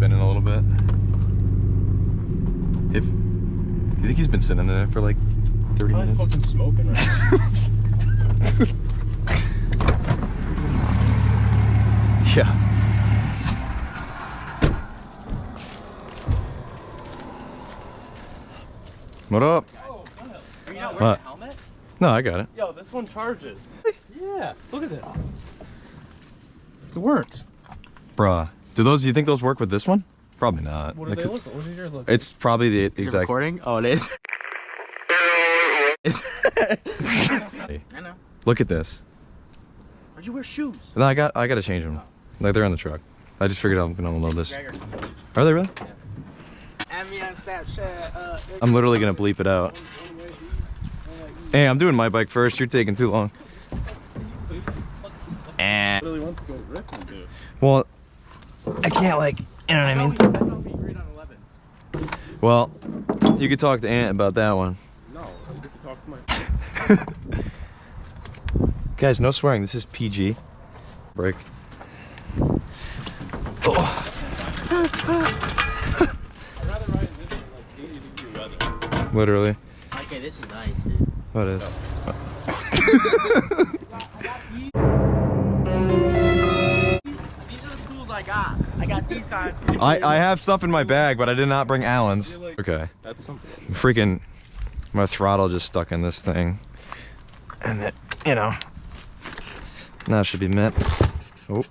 spinning a little bit. Do you think he's been sitting in there for like 30 minutes? Fucking smoking right now. Yeah. What up? Oh, are you not wearing What? a helmet? No, I got it. Yo, this one charges. Yeah, look at this. It works. Bruh. Do you think those work with this one? Probably not. What do they look like? What does yours look like? It's probably the Is it exact. recording? Oh, it is. I know. Look at this. Why'd you wear shoes? No, I got to change them. Like they're on the truck. I just figured I'm gonna unload this. Gregor. Are they really? Add me on Snapchat. I'm literally gonna bleep it out. Hey, I'm doing my bike first. You're taking too long. Really wants to go ripping, dude. Well, I can't like, you know what I mean? I thought we agreed on 11. Well, you could talk to Ant about that one. No, you get to talk to my. Guys, no swearing. This is PG. Break. Oh. I'd rather ride in this than like 80-degree weather. Literally. Okay, this is nice, dude. What is? These are the tools I got. I got these guys. I have stuff in my bag, but I did not bring Alan's. Okay. That's something. Freaking, my throttle just stuck in this thing. And it, you know, now it should be met. Oh.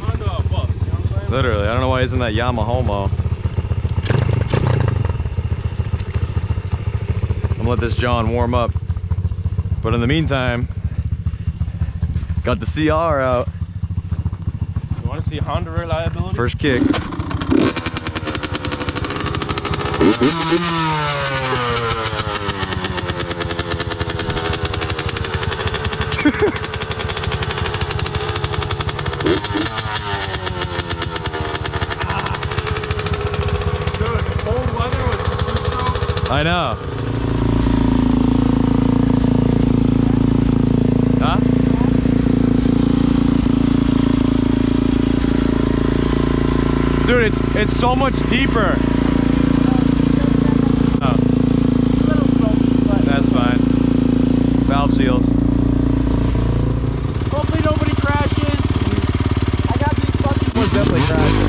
Onto a bus, you know what I'm saying? Literally, I don't know why he's in that Yamahomo. I'm gonna let this John warm up. But in the meantime, got the CR out. You want to see Honda reliability? First kick. Dude, cold weather with two-stroke. I know. Huh? Dude, it's so much deeper. Oh, Little smoky, but that's fine. Valve seals. hopefully nobody crashes. I got these fucking. One's definitely crashing.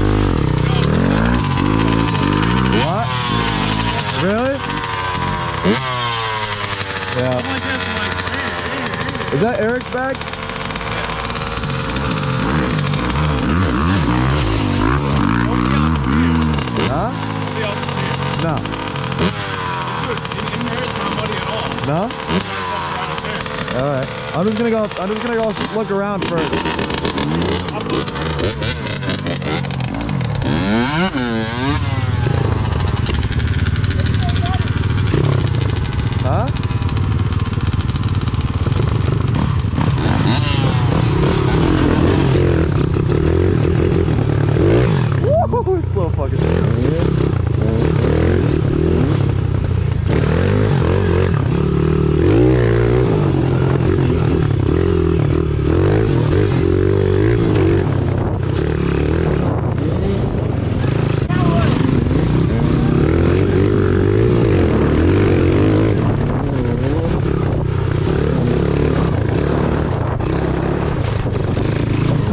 What? Really? Yeah. I'm like this, I'm like, Is that Eric's bag? Huh? No. in there it's not muddy at all. No? Right up there. All right. I'm just gonna go look around first. Huh? Woo! It's so fucking.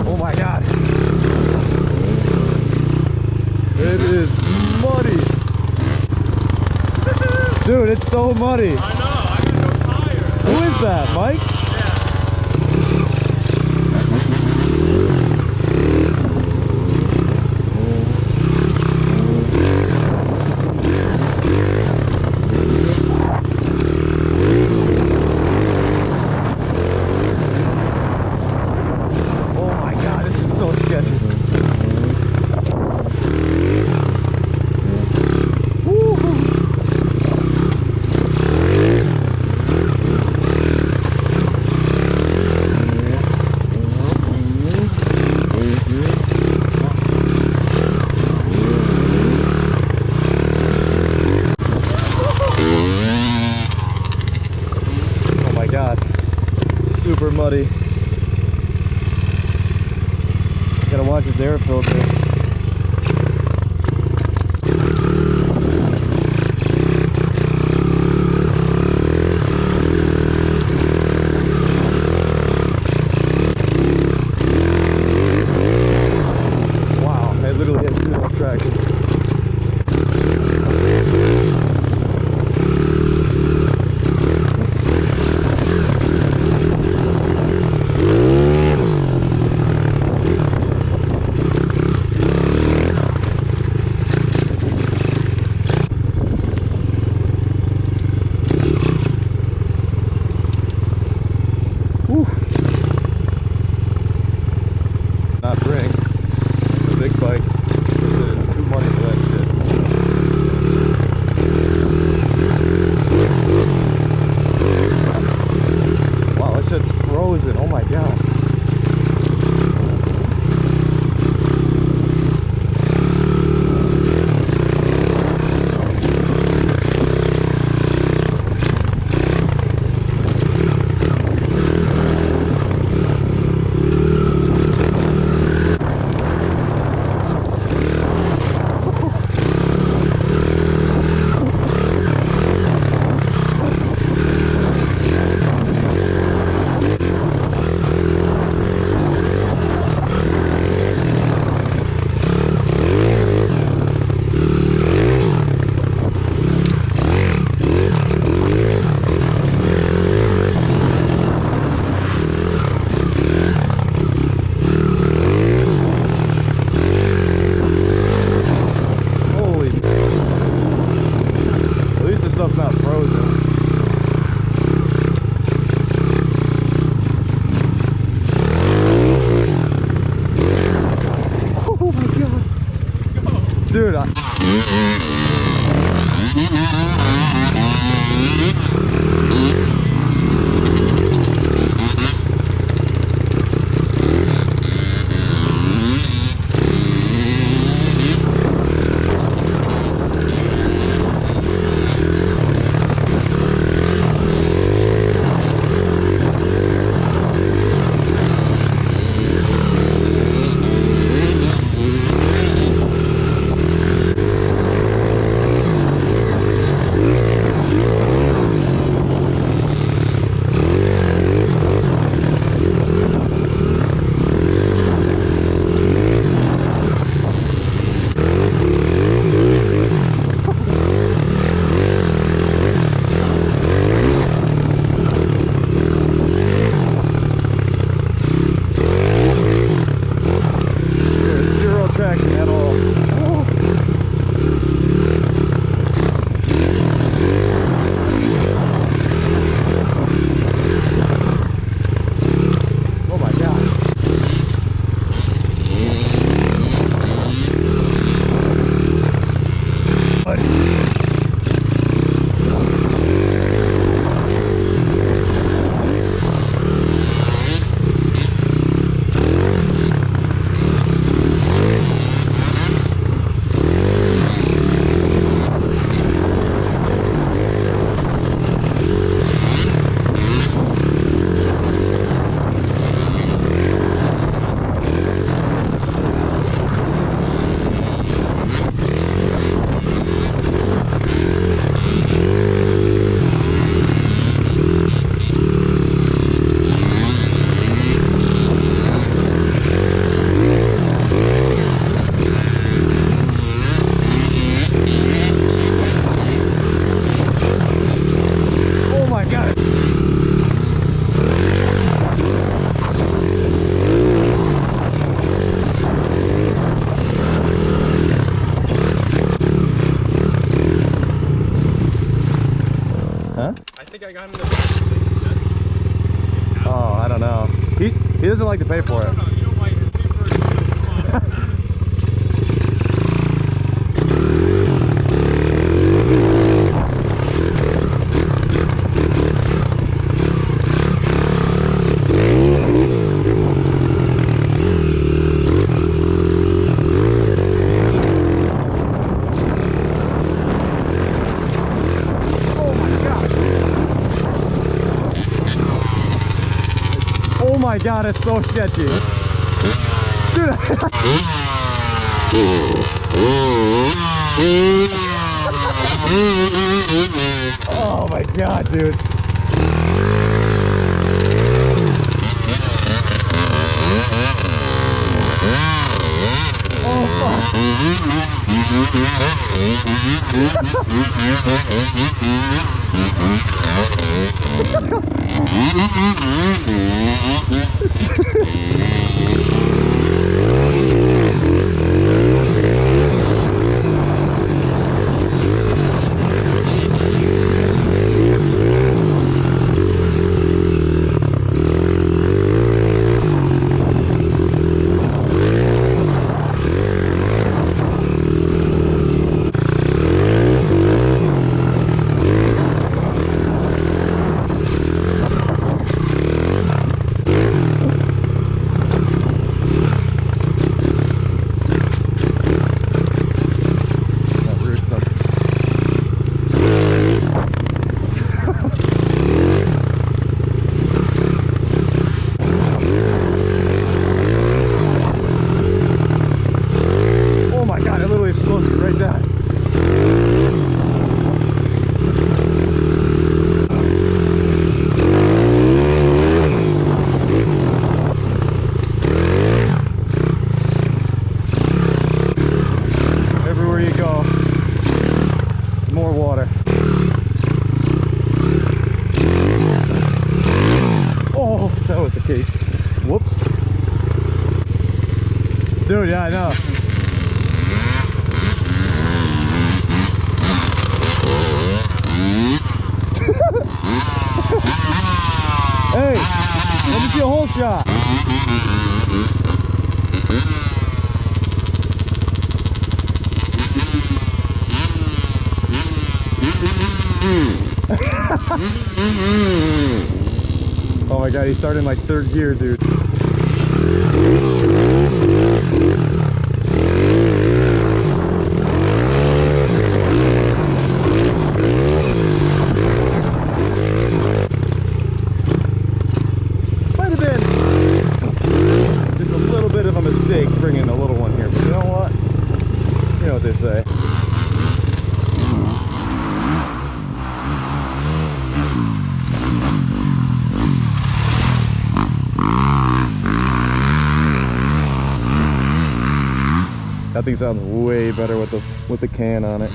Oh my god. It is muddy. Dude, it's so muddy. I know, I got no tires. Who is that, Mike? Oh my god, this is so sketchy. Oh my god, super muddy. watch this air filter. Wow, I literally had zero traction. Not bring a big bike because it's too money for that shit. Wow, that shit's frozen. Oh my god. Stuff's not frozen. Oh my god. Dude, at all. Oh my god. I think I got him in the Oh, I don't know. He doesn't like to pay for it. No, you don't like his paper. Oh my god, it's so sketchy. Oh my god, dude. Oh Dude, yeah, I know. Hey, let me see a whole shot. Oh my god, he's starting like third gear, dude. Might have been just a little bit of a mistake bringing a little one here, but you know what? You know what they say. That thing sounds way better with the can on it.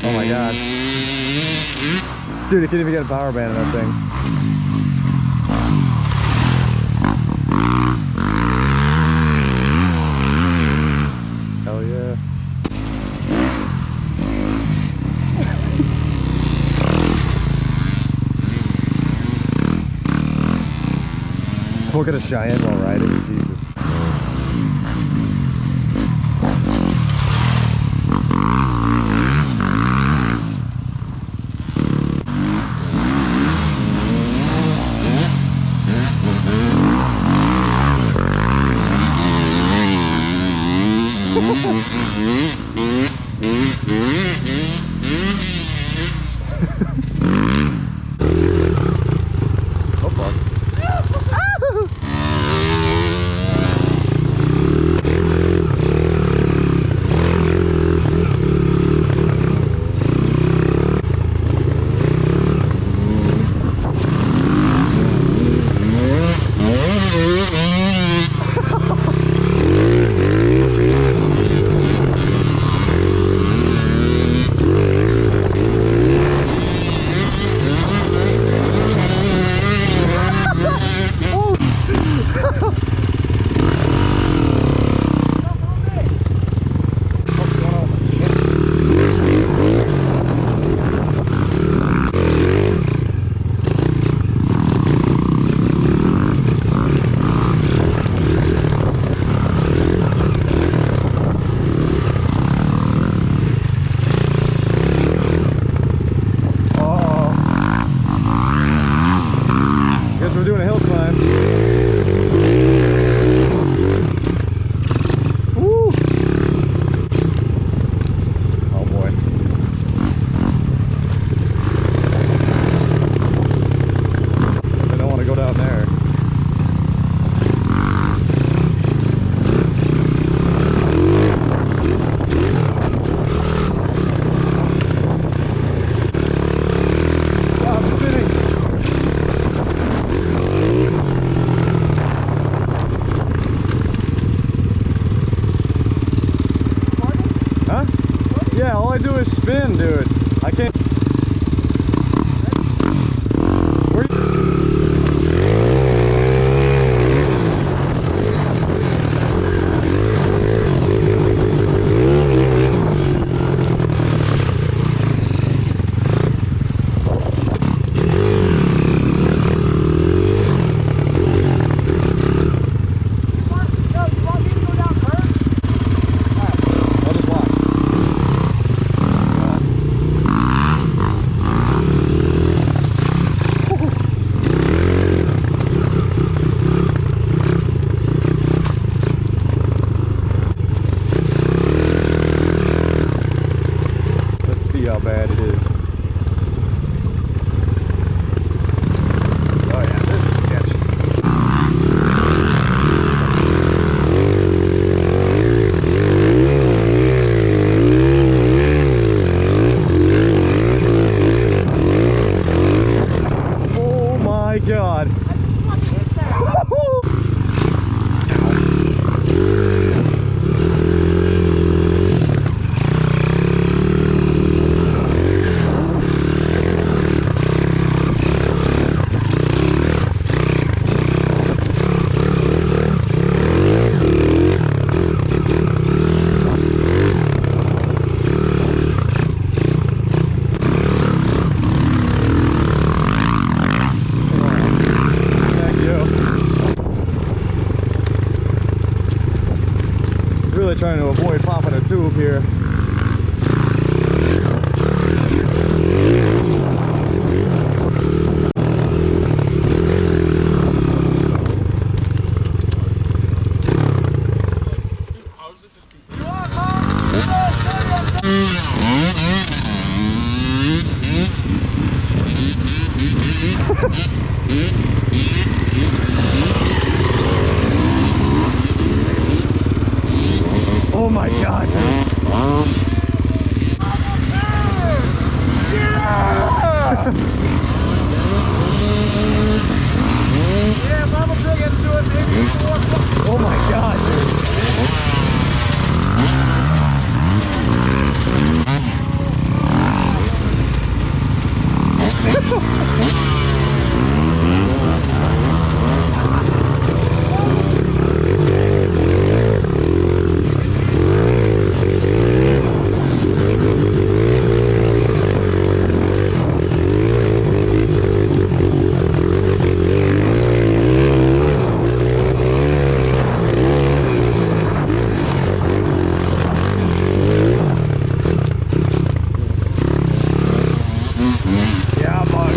Oh my god. Dude, you can't even get a power band in that thing. Hell yeah. Smoking a Cheyenne while riding, Jesus. Oh fuck. Yeah, all I do is spin, dude. I can't. Where I'll just watch. Let's see how bad it is. Oh yeah, this is sketchy. Oh my god. Thank you. Really trying to avoid popping a tube here. Oh my god. Yeah, Mama Pig had to do it, baby. Oh my god. Yeah, bud.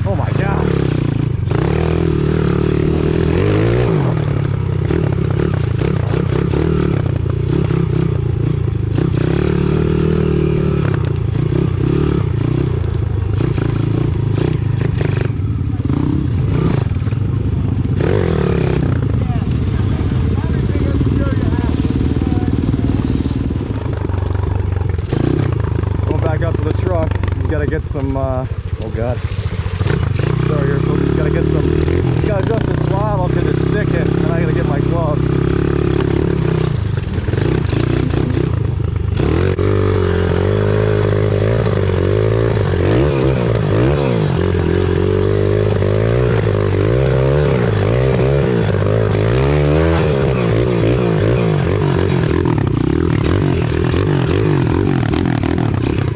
Oh my god. Going back up to the truck, you gotta get some, oh god. Sorry, you gotta get some, you gotta adjust the throttle because it's sticking, and I gotta get my gloves.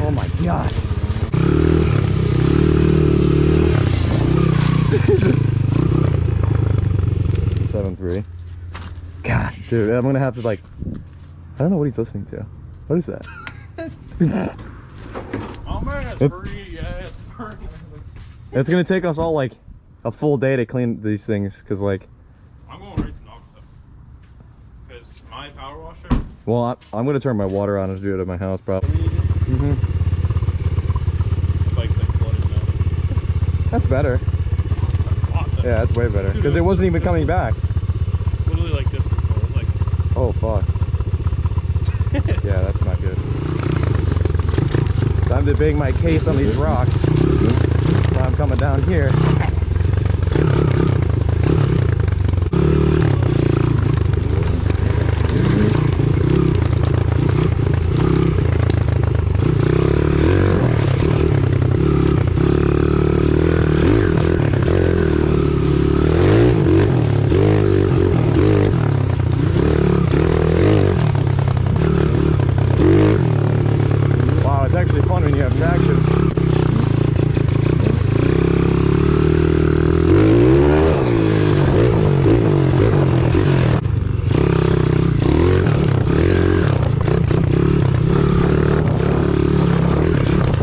Oh my god. Jesus. 7.3. God, dude, I'm gonna have to like. I don't know what he's listening to. What is that? Oh man, it's pretty. Yeah, it's pretty. It's gonna take us all like a full day to clean these things, cause like. I'm going right to Naugatuck. Because my power washer. Well, I'm gonna turn my water on and do it at my house, probably. The bike's like flooded now. That's better. That's a lot. Though. Yeah, that's way better. Because it wasn't even coming back. It's literally like this before. It was like. Oh fuck. Yeah, that's not good. Time to bang my case on these rocks. So I'm coming down here. Wow, it's actually fun when you have traction.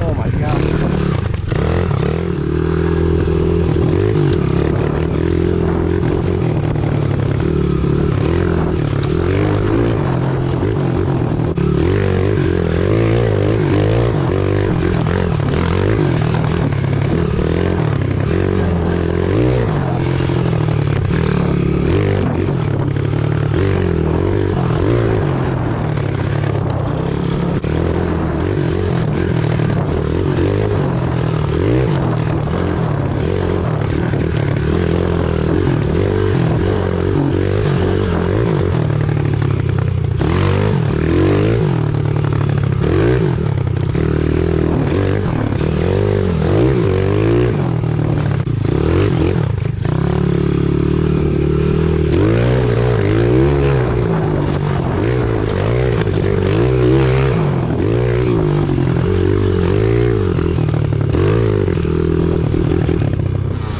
Oh my god.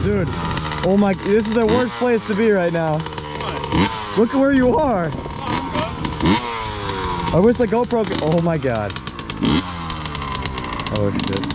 Dude, oh my, this is the worst place to be right now. Look at where you are. I wish the GoPro could, oh my god. Oh shit.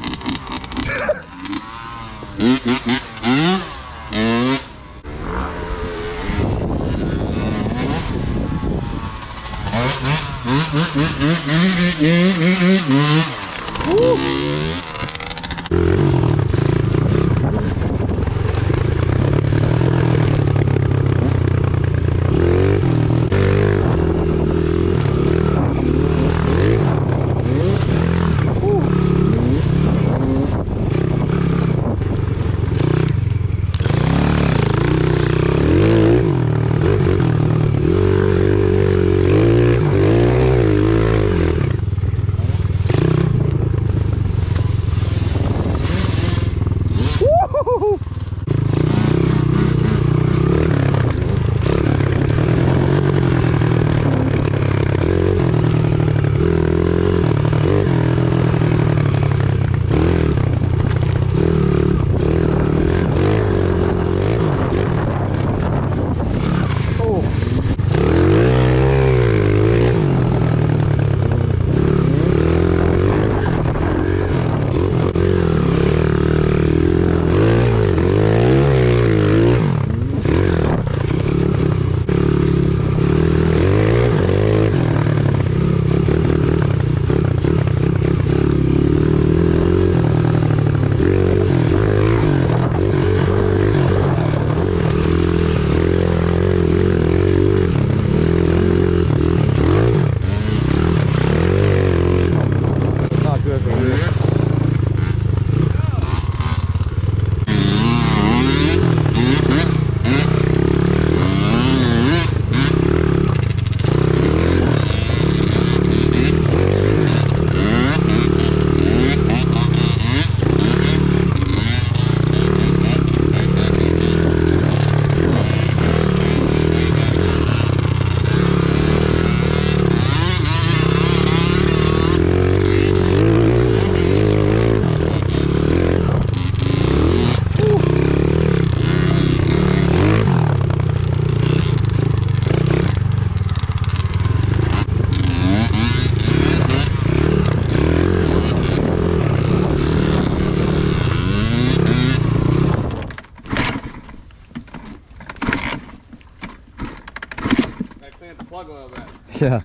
clean up the plug a little bit. Yeah.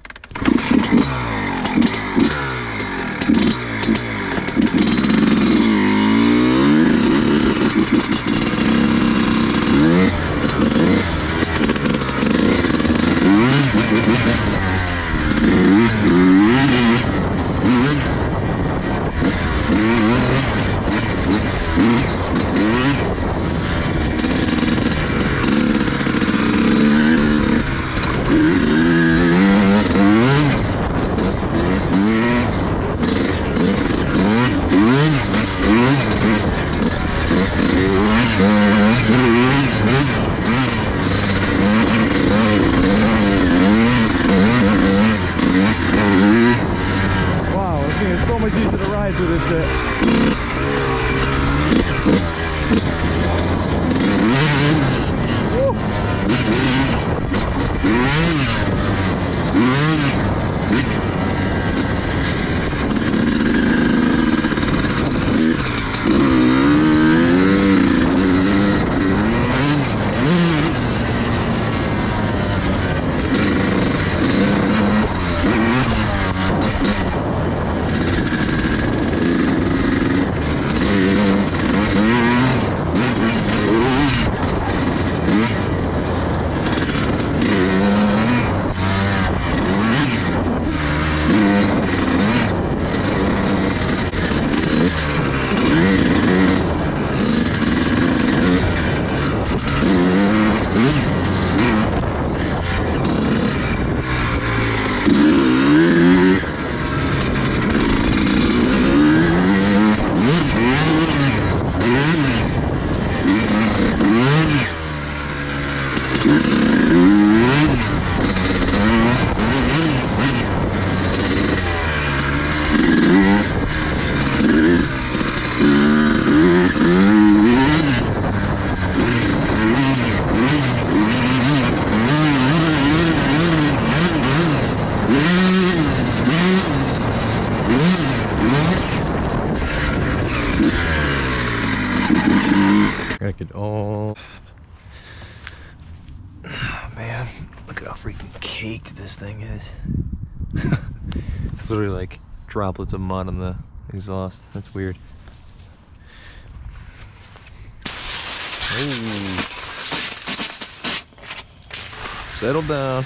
Wow, this thing is so much easier to ride through this shit. Gotta get all. Oh, man, look at how freaking caked this thing is. It's literally like droplets of mud on the exhaust. That's weird. Ooh. Settle down.